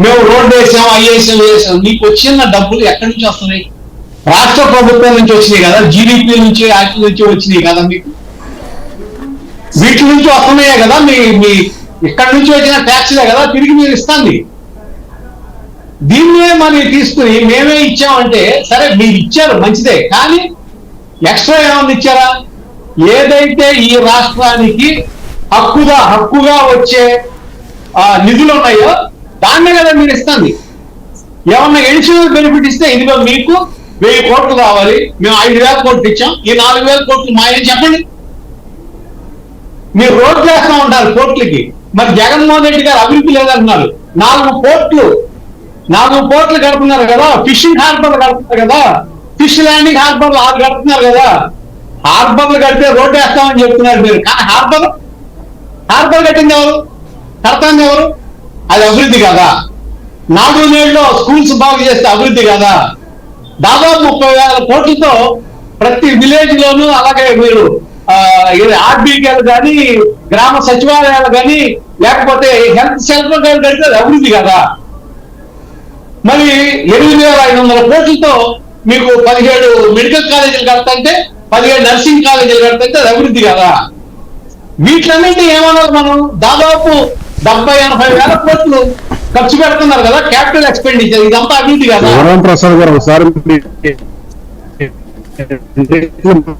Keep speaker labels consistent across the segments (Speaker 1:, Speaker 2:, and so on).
Speaker 1: మేము రోడ్డు వేసాం, ఐఏఎస్ఎం వేసాం. మీకు వచ్చిన డబ్బులు ఎక్కడి నుంచి వస్తున్నాయి? రాష్ట్ర ప్రభుత్వం నుంచి వచ్చినాయి కదా, జీడిపి నుంచి వాటి నుంచి వచ్చినాయి కదా, మీకు వీటి నుంచి వస్తున్నాయే కదా, మీ ఇక్కడి నుంచి వచ్చిన ట్యాక్స్లే కదా తిరిగి మీరు ఇస్తుంది. దీన్నే మనం తీసుకుని మేమే ఇచ్చామంటే సరే మీరు ఇచ్చారు మంచిదే, కానీ ఎక్స్ట్రా ఏమన్నా ఇచ్చారా? ఏదైతే ఈ రాష్ట్రానికి హక్కుగా వచ్చే నిధులు ఉన్నాయో దాన్నే కదా మీరు ఇస్తుంది. ఏమన్నా ఎడిషనల్ బెనిఫిట్ ఇస్తే ఇదిగో మీకు 1000 కోట్లు కావాలి, మేము 5000 కోట్లు ఇచ్చాం, ఈ 4000 కోట్లు మాయని చెప్పండి. మీరు రోడ్లు వేస్తూ ఉంటారు కోట్లకి. మరి జగన్మోహన్ రెడ్డి గారు అభివృద్ధి లేదంటున్నారు. 4 పోర్ట్లు కడుతున్నారు కదా, ఫిషింగ్ హార్బర్లు కడుతున్నారు కదా, ఫిష్ ల్యాండింగ్ హార్బర్లు 6 కడుతున్నారు కదా. హార్బర్లు కడితే రోడ్డు వేస్తామని చెప్తున్నారు మీరు, కానీ హార్బర్ కట్టింది ఎవరు? కడతాంది ఎవరు? అది అభివృద్ధి కదా. 4 నెలల్లో స్కూల్స్ బాగు చేస్తే అభివృద్ధి కదా. దాదాపు 30,000 కోట్లతో ప్రతి విలేజ్ లోనూ, అలాగే మీరు ఆర్బీకేలు కానీ, గ్రామ సచివాలయాలు కానీ, లేకపోతే హెల్త్ సెంటర్ కానీ కడితే అది అభివృద్ధి కదా. మరి 8,500 కోట్లతో మీకు 17 మెడికల్ కాలేజీలు కడతంటే, 17 నర్సింగ్ కాలేజీలు కడతంటే అది అభివృద్ధి కదా. వీటిలన్నింటినీ ఏమన్నారు మనం? దాదాపు 70-80,000 కోట్లు ఖర్చు పెడుతున్నారు కదా క్యాపిటల్ ఎక్స్పెండిచర్. ఇదంతా అభివృద్ధి కదా.
Speaker 2: ప్రసాద్ గారు ఒకసారి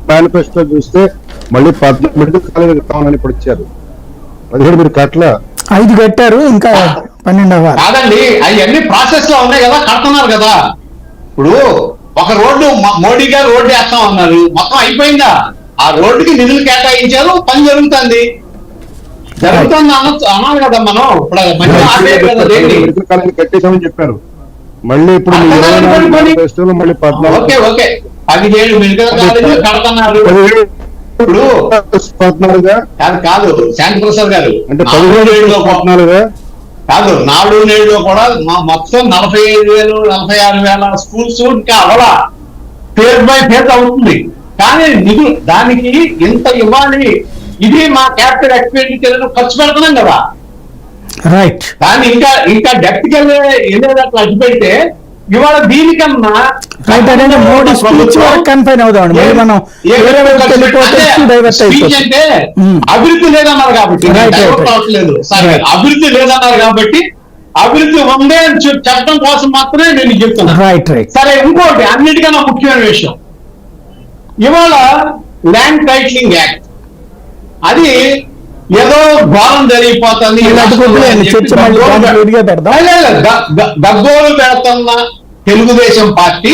Speaker 2: మేనిఫెస్టో చూస్తే మళ్ళీ 14 మెడికల్ కాలేజీలు కావాలని ఇప్పుడు ఇచ్చారు. 17 మీరు కట్ల
Speaker 3: 5 కట్టారు, ఇంకా 12 అవ్వాలి.
Speaker 1: కాదండి, అవన్నీ ప్రాసెస్ లో ఉన్నాయి కదా, కడుతున్నారు కదా. ఇప్పుడు ఒక రోడ్డు మోడీ గారు రోడ్డు వేస్తాం అన్నారు, మొత్తం అయిపోయిందా? ఆ రోడ్డుకి నిధులు కేటాయించారు, పని జరుగుతుంది అన్నారు కదా. మనం
Speaker 2: మెడికల్ కాలేజీ కట్టేశామని చెప్పారు. మళ్ళీ ఇప్పుడు మళ్ళీ 14
Speaker 1: ఓకే 17 మెడికల్ కాలేజీలు కడుతున్నారు. ఇప్పుడు కాదు శాంతి ప్రసాద్ గారు,
Speaker 2: అంటే 17
Speaker 1: కాదు 4 నెలల్లో కూడా మొత్తం 45,000 46,000 స్కూల్స్ ఇంకా అవలా ఫేజ్ బై ఫేజ్ అవుతుంది. కానీ నిధులు దానికి ఎంత ఇవ్వాలి, ఇది మా క్యాపిటల్ ఎక్స్పెండిచర్ ఖర్చు పెడుతున్నాం కదా.
Speaker 3: రైట్.
Speaker 1: కానీ ఇంకా డెప్త్కి వెళ్ళేటట్లు అడ్డు పెడితే ఇవాళ దీనికన్నా
Speaker 3: మోడీ స్పీచ్ కన్ఫైన్ అవుదామండి. మనం
Speaker 1: అంటే అభివృద్ధి లేదన్నారు కాబట్టి, అభివృద్ధి లేదన్నారు కాబట్టి అభివృద్ధి ఉందే అని చెప్పడం కోసం మాత్రమే నేను చెప్తున్నా. సరే, ఇంకోటి అన్నిటికన్నా ముఖ్యమైన విషయం, ఇవాళ ల్యాండ్ టైటిలింగ్ యాక్ట్ అది ఏదో ఘోరం జరిగిపోతుంది, గగ్గోలు పెడుతున్న తెలుగుదేశం పార్టీ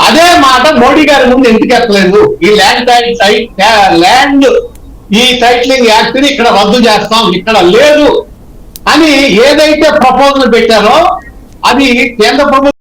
Speaker 1: అదే మాట మోడీ గారి ముందు ఎందుకు ఎత్తలేదు? ఈ ఈ టైటిలింగ్ యాక్ట్ ని ఇక్కడ రద్దు చేస్తాం, ఇక్కడ లేదు అని ఏదైతే ప్రపోజల్ పెట్టారో అది కేంద్ర ప్రభుత్వం